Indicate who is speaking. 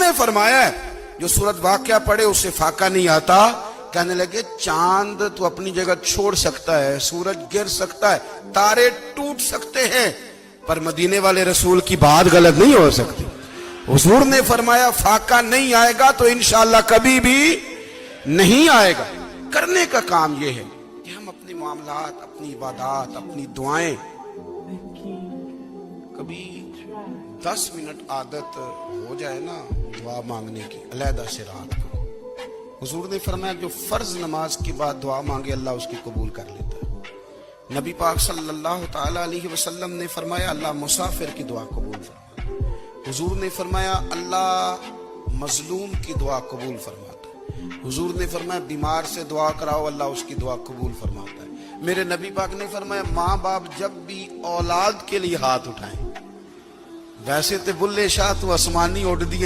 Speaker 1: نے فرمایا ہے جو سورت واقعہ پڑھے اسے فاقہ نہیں آتا. کہنے لگے چاند تو اپنی جگہ چھوڑ سکتا ہے, سورج گر سکتا ہے, تارے ٹوٹ سکتے ہیں, پر مدینے والے رسول کی بات غلط نہیں ہو سکتی. حضور نے فرمایا فاقہ نہیں آئے گا تو انشاءاللہ کبھی بھی نہیں آئے گا. کرنے کا کام یہ ہے کہ ہم اپنے معاملات, اپنی عبادات, اپنی دعائیں کبھی 10 منٹ عادت ہو جائے نا دعا مانگنے کی علیحدہ سے رات کو. حضور نے فرمایا جو فرض نماز کے بعد دعا مانگے اللہ اس کی قبول کر لیتا ہے. نبی پاک صلی اللہ تعالی علیہ وسلم نے فرمایا اللہ مسافر کی دعا قبول فرماتا ہے. حضور نے فرمایا اللہ مظلوم کی دعا قبول فرماتا ہے. حضور نے فرمایا بیمار سے دعا کراؤ اللہ اس کی دعا قبول فرماتا ہے. میرے نبی پاک نے فرمایا ماں باپ جب بھی اولاد کے لیے ہاتھ اٹھائیں, ویسے تو بلے شاہ تو آسمانی اڑ دیے